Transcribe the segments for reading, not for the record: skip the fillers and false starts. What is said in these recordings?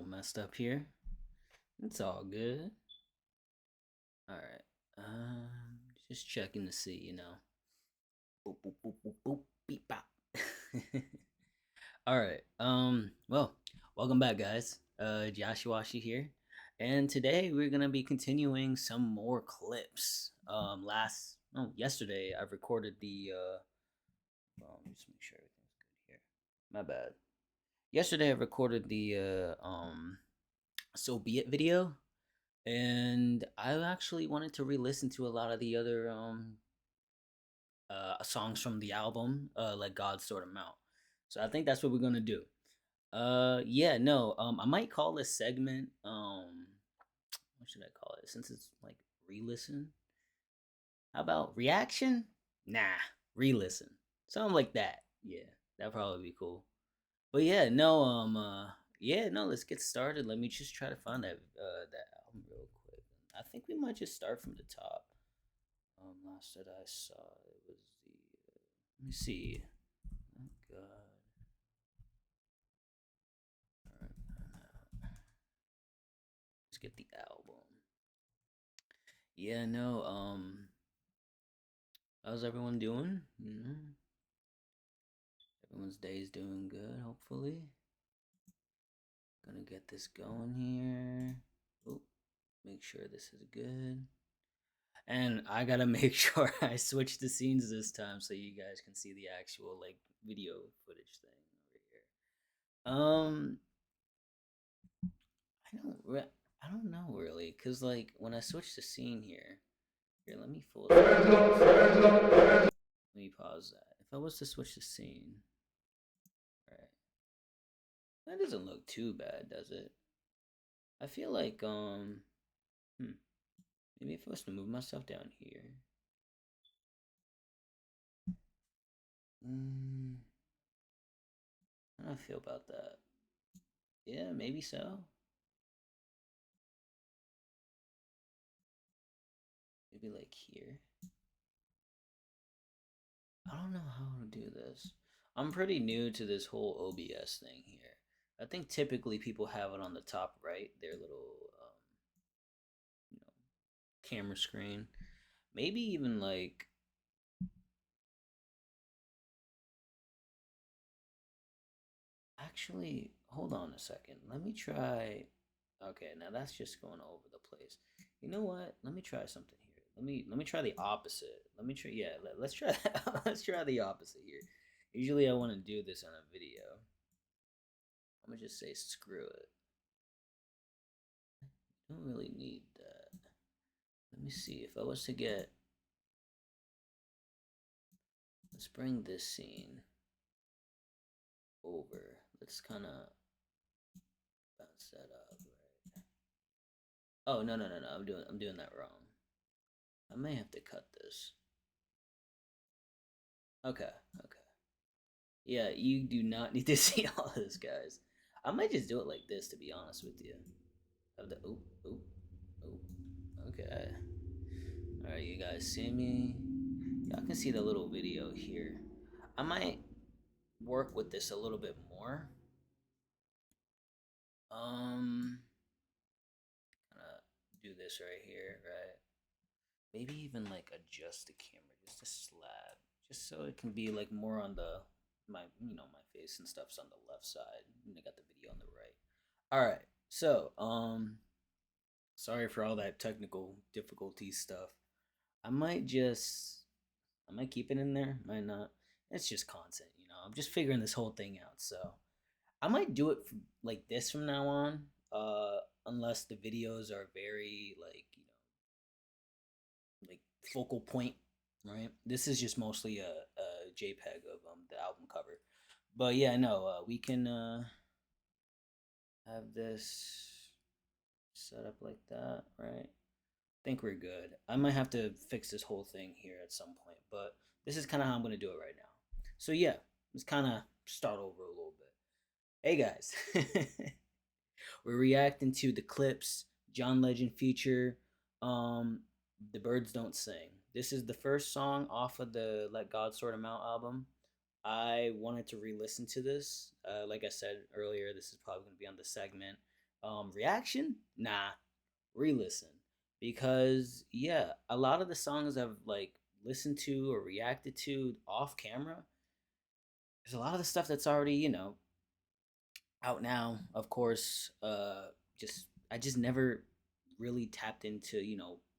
messed up here. It's all good. All right. Just checking to see, Boop boop boop boop boop beep bop. All right. Well, welcome back, guys. Joshuashi here, and today we're gonna be continuing some more clips. Yesterday I recorded the. Well, let me just make sure everything's good here. My bad. Yesterday I recorded the so be it video, and I actually wanted to re-listen to a lot of the other songs from the album, like God Sort Him Out. So I think that's what we're gonna do. Yeah, no, I might call this segment what should I call it? Since it's like re-listen, how about reaction? Nah, re-listen, something like that. Yeah, that'd probably be cool. But yeah, no, yeah, no, let's get started. Let me just try to find that album real quick. I think we might just start from the top. Last that I saw, it was the. Let me see. Oh God. All right, let's get the album. Yeah, no. How's everyone doing? Everyone's day's doing good. Hopefully, gonna get this going here. Oh, make sure this is good. And I gotta make sure I switch the scenes this time so you guys can see the actual like video footage thing over here. I don't I don't know really, cause like when I switch the scene here, let me let me pause that. If I was to switch the scene, right, that doesn't look too bad, does it? I feel like maybe if I was to move myself down here, mm, how do I feel about that? Yeah, maybe so. Maybe like here. I don't know how to do this. I'm pretty new to this whole OBS thing here. I think typically people have it on the top right, their little you know, camera screen. Maybe even like actually, hold on a second. Let me try. Okay, now that's just going all over the place. You know what? Let me try something here. Let me try the opposite. Let me try. Yeah, let's try. Let's try the opposite here. Usually, I want to do this on a video. I'm gonna just say screw it. Don't really need that. Let me see if I was to get. Let's bring this scene over. Let's kind of bounce that up, right? Oh no! I'm doing that wrong. I may have to cut this. Okay, okay. Yeah, you do not need to see all this, guys. I might just do it like this, to be honest with you. Have the okay. All right, you guys see me? Y'all can see the little video here. I might work with this a little bit more. Um, Gonna do this right here, right? Maybe even like adjust the camera just a slab, just so it can be like more on the my face and stuff's on the left side, and I got the video on the right. All right, so sorry for all that technical difficulty stuff. I might just I might keep it in there, might not. It's just content. I'm just figuring this whole thing out, so I might do it like this from now on. Unless the videos are very like focal point, right? This is just mostly a JPEG of the album cover. But yeah, no, we can have this set up like that, right? Think we're good. I might have to fix this whole thing here at some point, but this is kind of how I'm going to do it right now. So yeah, let's kind of start over a little bit. Hey guys, we're reacting to the Clipse John Legend feature. Um, the Birds Don't Sing. This is the first song off of the Let God Sort 'Em Out album. I wanted to re-listen to this. Like I said earlier, this is probably going to be on the segment. Reaction? Nah, re-listen. Because yeah, a lot of the songs I've like listened to or reacted to off camera, there's a lot of the stuff that's already, out now. Of course, just I just never really tapped into,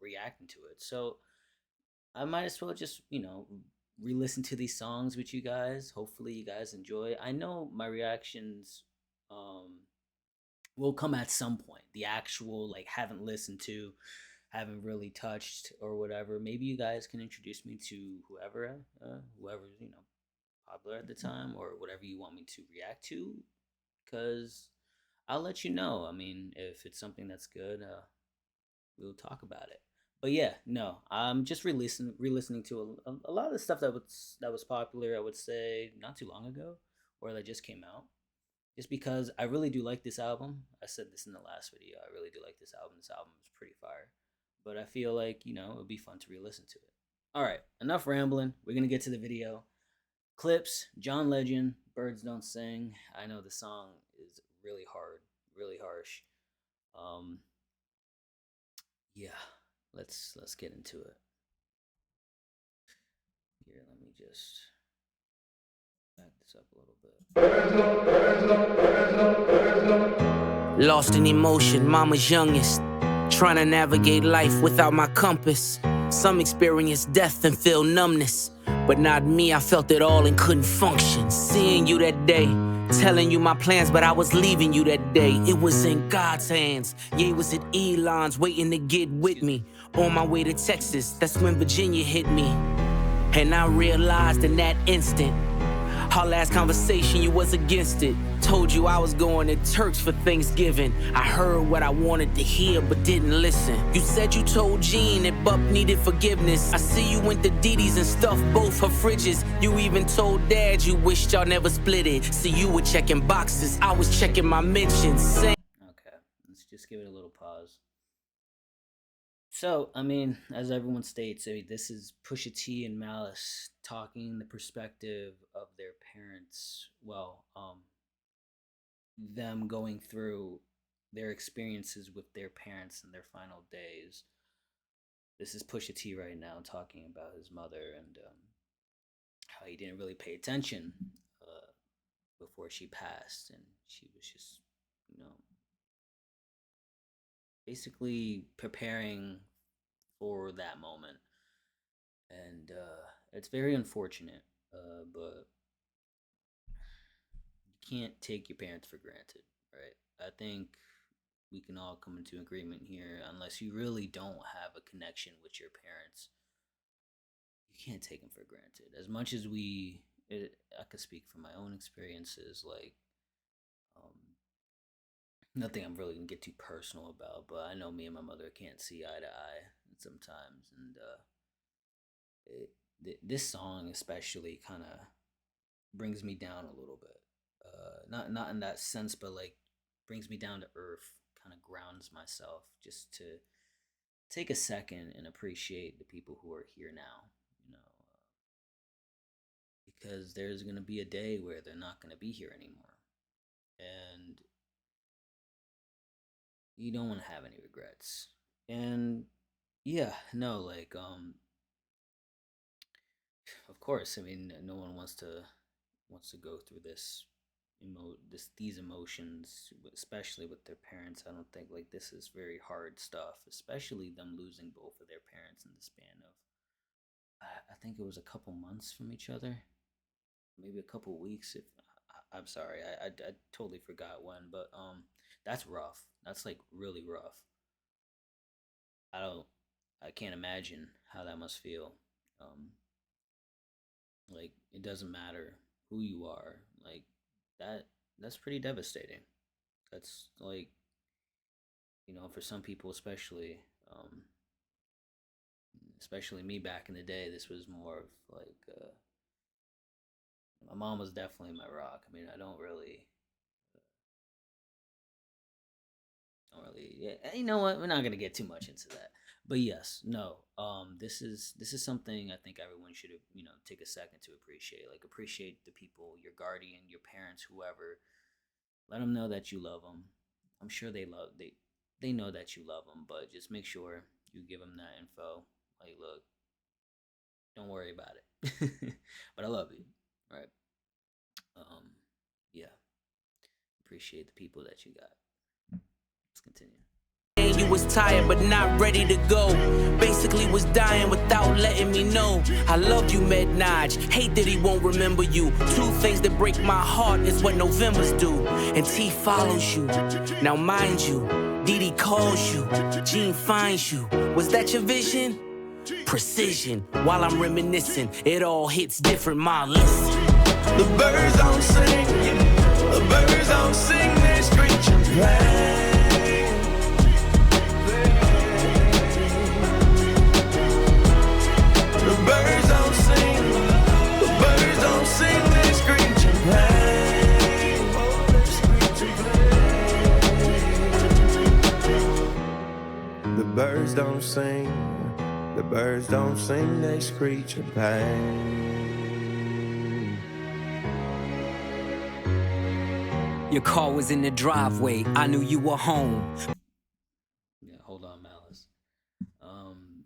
reacting to it. So I might as well just, re-listen to these songs with you guys. Hopefully you guys enjoy. I know my reactions um will come at some point. The actual like haven't listened to, haven't really touched or whatever. Maybe you guys can introduce me to whoever's, popular at the time or whatever you want me to react to cuz I'll let you know. I mean, if it's something that's good, we'll talk about it. But yeah, no, I'm just re-listening to a lot of the stuff that was popular. I would say not too long ago, or that just came out. Just because I really do like this album. I said this in the last video. I really do like this album. This album is pretty fire. But I feel like it would be fun to re-listen to it. All right, enough rambling. We're gonna get to the video. Clipse, John Legend, Birds Don't Sing. I know the song is really hard, really harsh. Um, yeah, let's get into it. Here, let me just back this up a little bit. Lost in emotion, mama's youngest. Trying to navigate life without my compass. Some experience death and feel numbness. But not me, I felt it all and couldn't function. Seeing you that day, telling you my plans, but I was leaving you that day. It was in God's hands. Yeah, it was at Elon's waiting to get with me. On my way to Texas, that's when Virginia hit me. And I realized in that instant, our last conversation, you was against it. Told you I was going to Turks for Thanksgiving. I heard what I wanted to hear, but didn't listen. You said you told Jean that Buck needed forgiveness. I see you went to Didi's and stuffed both her fridges. You even told Dad you wished y'all never split it. See, you were checking boxes, I was checking my mentions. Okay, let's just give it a little pause. So, I mean, as everyone states, I mean, this is Pusha T and Malice talking the perspective of their parents. Well, them going through their experiences with their parents in their final days. This is Pusha T right now talking about his mother and how he didn't really pay attention before she passed, and she was just, you know, basically preparing for that moment. And it's very unfortunate, but you can't take your parents for granted, right? I think we can all come into agreement here. Unless you really don't have a connection with your parents, you can't take them for granted. As much as I could speak from my own experiences, like um, nothing I'm really gonna get too personal about, but I know me and my mother can't see eye to eye sometimes, and this song especially kind of brings me down a little bit. Not in that sense, but like brings me down to earth, kind of grounds myself just to take a second and appreciate the people who are here now. You know, because there's gonna be a day where they're not gonna be here anymore, and you don't want to have any regrets. And yeah, no, like of course, I mean, no one wants to go through these emotions, especially with their parents. I don't think like this is very hard stuff, especially them losing both of their parents in the span of I think it was a couple months from each other, maybe a couple weeks. If I'm sorry, I totally forgot when, but that's rough. That's like really rough. I don't, I can't imagine how that must feel. Um, like it doesn't matter who you are, like that. That's pretty devastating. That's like for some people, especially me back in the day, this was more of like my mom was definitely my rock. I mean, I don't really, yeah. You know what? We're not gonna get too much into that. But yes, no. This is something I think everyone should take a second to appreciate. Like appreciate the people, your guardian, your parents, whoever. Let them know that you love them. I'm sure they know that you love them, but just make sure you give them that info. Like, look, don't worry about it. But I love you. All right. Um, yeah. Appreciate the people that you got. Let's continue. You was tired but not ready to go. Basically was dying without letting me know. I love you, Naj. Hate that he won't remember you. Two things that break my heart is what Novembers do. And T follows you. Now mind you, Dee calls you. Jean finds you. Was that your vision? Precision. While I'm reminiscing, it all hits different. My listen. The birds don't sing. The birds don't sing. They screech and play. Birds don't sing, the birds don't sing, they screech and play. Oh, they screech and play. The birds don't sing, the birds don't sing, they screech and play. Your car was in the driveway, I knew you were home. Yeah, hold on, Malice.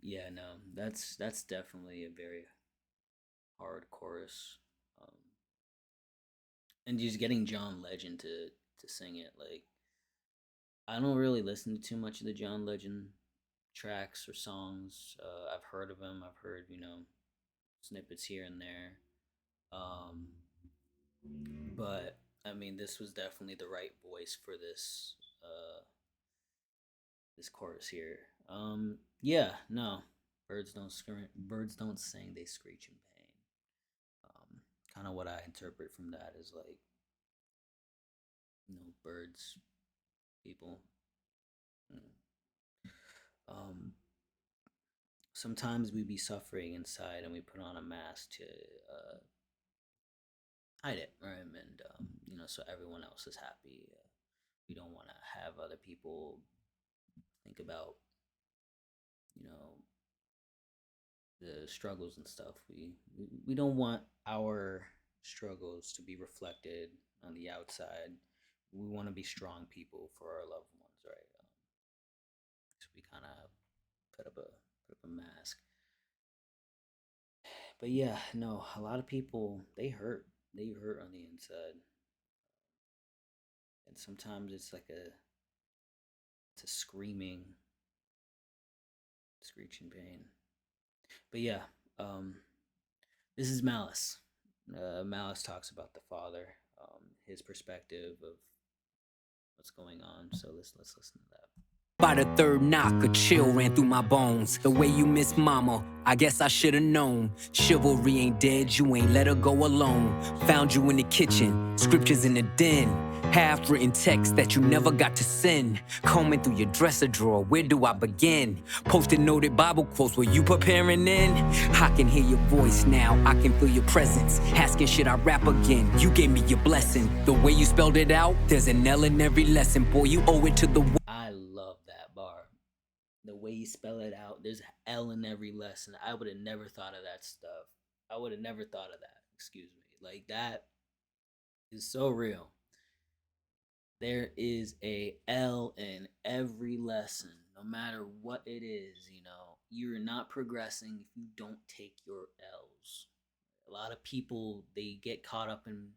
Yeah, no, that's definitely a very hard chorus. Um, and just getting John Legend to sing it, like I don't really listen to too much of the John Legend tracks or songs. I've heard of him. I've heard snippets here and there. Um, but I mean, this was definitely the right voice for this chorus here. Yeah, no, birds don't sing, they screech in pain. Kind of what I interpret from that is like, birds, people. Mm. Sometimes we be suffering inside, and we put on a mask to hide it, right? And so everyone else is happy. We don't want to have other people think about, you know, the struggles and stuff. We don't want our struggles to be reflected on the outside. We want to be strong people for our loved ones, right? So we kind of put up a mask. But yeah, no, a lot of people they hurt. They hurt on the inside, and sometimes it's a screeching pain. But yeah, um, this is Malice. Malice talks about the father, his perspective of what's going on. So let's listen to that. By the third knock, a chill ran through my bones. The way you miss mama, I guess I should've known. Chivalry ain't dead, you ain't let her go alone. Found you in the kitchen, scriptures in the den. Half-written text that you never got to send. Combing through your dresser drawer, where do I begin? Posted noted Bible quotes, were you preparing in? I can hear your voice now, I can feel your presence. Asking should I rap again, you gave me your blessing. The way you spelled it out, there's an L in every lesson. Boy, you owe it to the I love that bar. The way you spell it out, there's L in every lesson. I would have never thought of that stuff. I would have never thought of that. Excuse me. Like that is so real. There is a L in every lesson, no matter what it is. You're not progressing if you don't take your L's. A lot of people they get caught up in,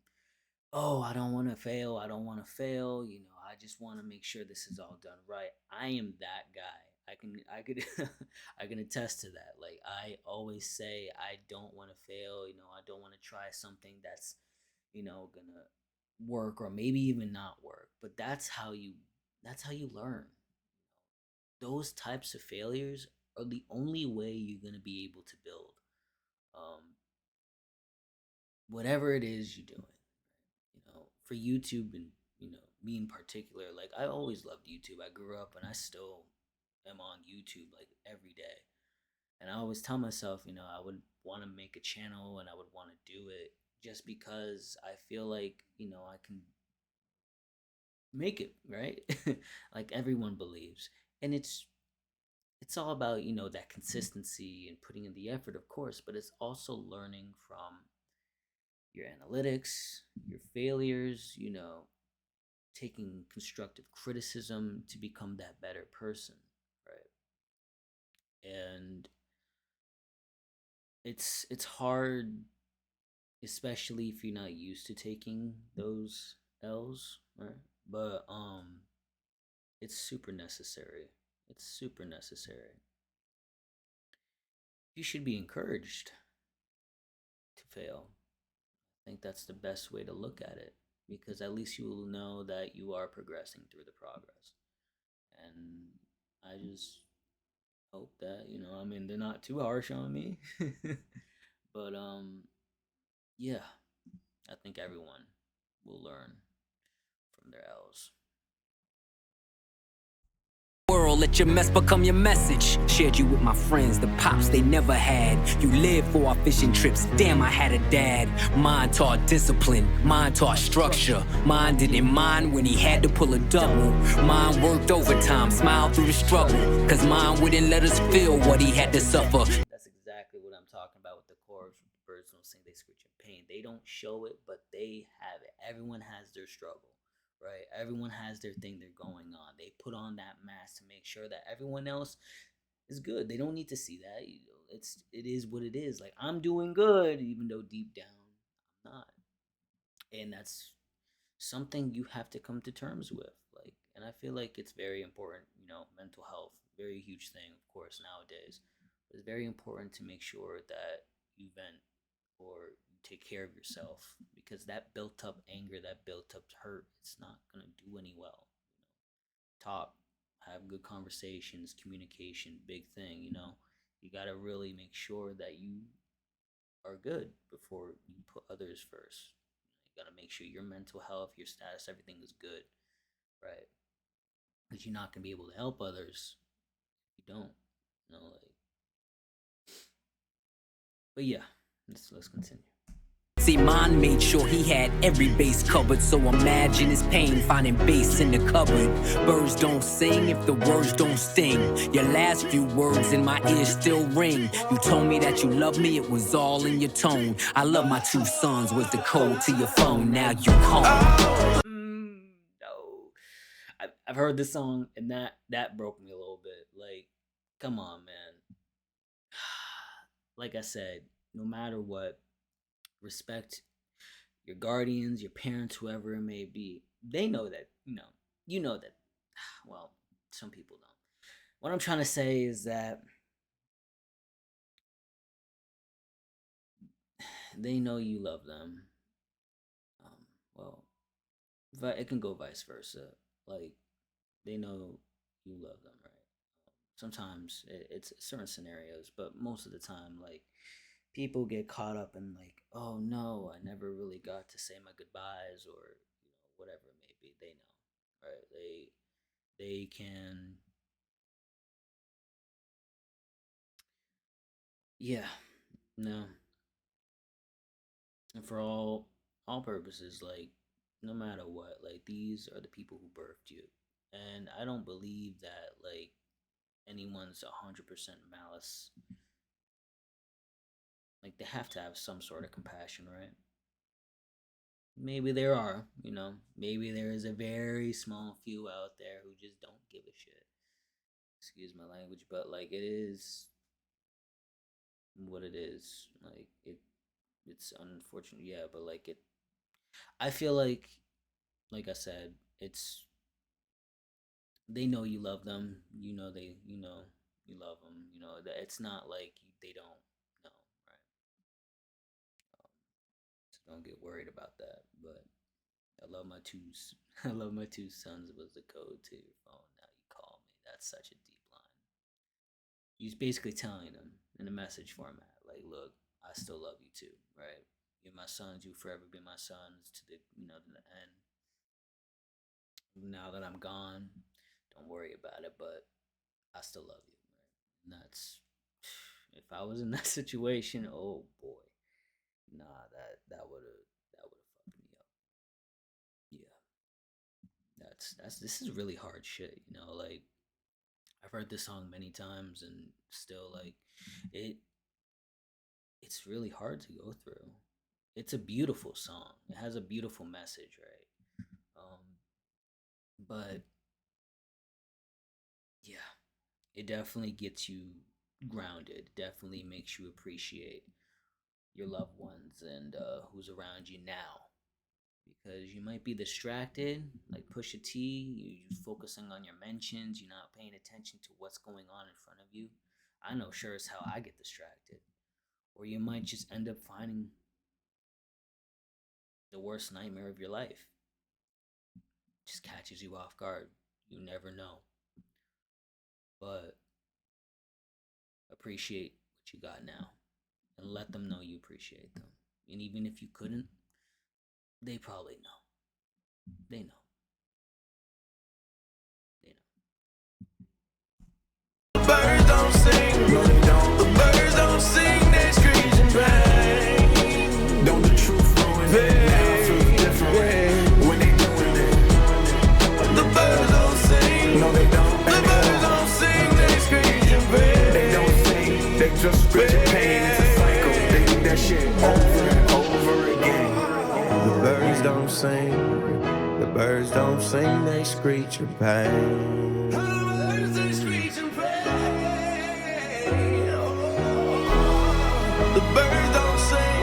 oh, I don't want to fail. I don't want to fail. I just want to make sure this is all done right. I am that guy. I could I can attest to that. Like I always say I don't want to fail. I don't want to try something that's, gonna work or maybe even not work. But that's how you learn. Those types of failures are the only way you're gonna be able to build. Um, Whatever it is you're doing. For YouTube and me in particular, like I always loved YouTube. I grew up and I still am on YouTube like every day. And I always tell myself, I would want to make a channel and I would want to do it just because I feel like, I can make it, right? Like everyone believes. And it's all about, that consistency and putting in the effort, of course, but it's also learning from your analytics, your failures, taking constructive criticism to become that better person, right? And it's hard, especially if you're not used to taking those L's, right? But it's super necessary. It's super necessary. You should be encouraged to fail. I think that's the best way to look at it, because at least you will know that you are progressing through the progress. And I just hope that, I mean, they're not too harsh on me. But yeah, I think everyone will learn from their L's. World, let your mess become your message. Shared you with my friends, the pops they never had. You lived for our fishing trips, damn I had a dad. Mine taught discipline, mine taught structure. Mine didn't mind when he had to pull a double. Mine worked overtime, smiled through the struggle. Cause mine wouldn't let us feel what he had to suffer. That's exactly what I'm talking about with the chorus. The birds don't sing, they screech in pain. They don't show it, but they have it. Everyone has their struggle, right? Everyone has their thing they're going on. They put on that mask to make sure that everyone else is good. They don't need to see that. It is what it is. Like, I'm doing good, even though deep down I'm not. And that's something you have to come to terms with. Like, and I feel like it's very important, mental health, very huge thing, of course, nowadays. But it's very important to make sure that you vent or you take care of yourself, because that built up anger, that built up hurt, it's not going to do any well. Talk, have good conversations, communication, big thing, You got to really make sure that you are good before you put others first. You got to make sure your mental health, your status, everything is good, right? Because you're not going to be able to help others if you don't. Like, but yeah, let's continue. See, mine made sure he had every base covered. So imagine his pain finding bass in the cupboard. Birds don't sing if the words don't sting. Your last few words in my ears still ring. You told me that you love me, it was all in your tone. I love my two sons was the code to your phone. Now you home. No, I've heard this song, and that broke me a little bit. Like, come on, man. Like I said, no matter what, respect your guardians, your parents, whoever it may be. They know that, you know that. Well, some people don't. What I'm trying to say is that they know you love them. Well, but it can go vice versa. Like, they know you love them, right? Sometimes it's certain scenarios, but most of the time, like, people get caught up in, like, oh no, I never really got to say my goodbyes, or whatever it may be. They know, right? They can, yeah, no, and for all purposes, like, no matter what, like, these are the people who birthed you, and I don't believe that, like, anyone's 100% malice. Like, they have to have some sort of compassion, right? Maybe there are, maybe there is a very small few out there who just don't give a shit. Excuse my language, but like, it is what it is. Like, it's unfortunate, yeah, but like, I feel like I said, it's they know you love them. You love them. That it's not like they don't know, right? Um, so don't get worried about that. But I love my two. I love my two sons. Was the code to your phone. Now you call me. That's such a deep line. He's basically telling them in a message format, like, look, I still love you too, right? You're my sons. You forever be my sons to the end. Now that I'm gone, don't worry about it. But I still love you, right? And that's, if I was in that situation, oh boy, nah, that would have fucked me up. Yeah, that's this is really hard shit. Like, I've heard this song many times, and still, like, it it's really hard to go through. It's a beautiful song. It has a beautiful message, right? But yeah, it definitely gets you grounded. Definitely makes you appreciate your loved ones and who's around you now. Because you might be distracted, like push a T, you focusing on your mentions, you're not paying attention to what's going on in front of you. I know sure as hell I get distracted. Or you might just end up finding the worst nightmare of your life. Just catches you off guard. You never know. But appreciate what you got now and let them know you appreciate them. And even if you couldn't, they probably know. They know. They know. Birds don't sing, no they don't. The birds don't sing, they screech and bang. Don't the truth ruin it? Now I feel different when they doing it. The birds don't sing, no they don't. The birds don't sing, they screech and bang. They don't sing, they just screech and pain. It's a cycle, they do that shit over and over again. The birds don't sing, the birds don't sing, they screech and bang. The birds they screech and bang. The birds don't sing,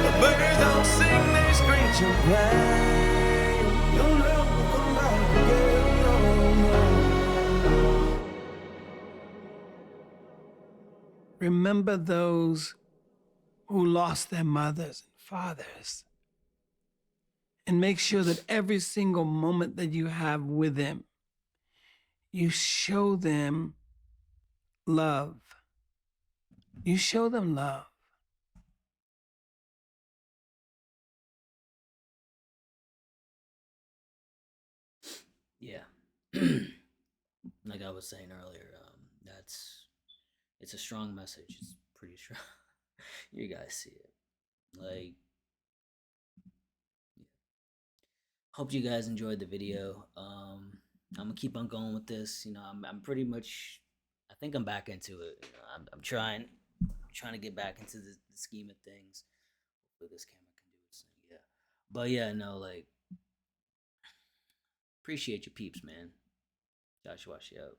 the birds don't sing, they screech and bang. You'll never come back again, no, no. Remember those who lost their mothers and fathers. And make sure that every single moment that you have with them, you show them love. You show them love. Yeah. Like I was saying earlier, it's a strong message. It's pretty strong. You guys see it. Like, yeah. Hope you guys enjoyed the video. I'm gonna keep on going with this. I'm pretty much. I think I'm back into it. I'm trying to get back into the scheme of things. Hopefully, this camera can do its thing. Yeah, but yeah, no, like, appreciate your peeps, man. Joshua, out.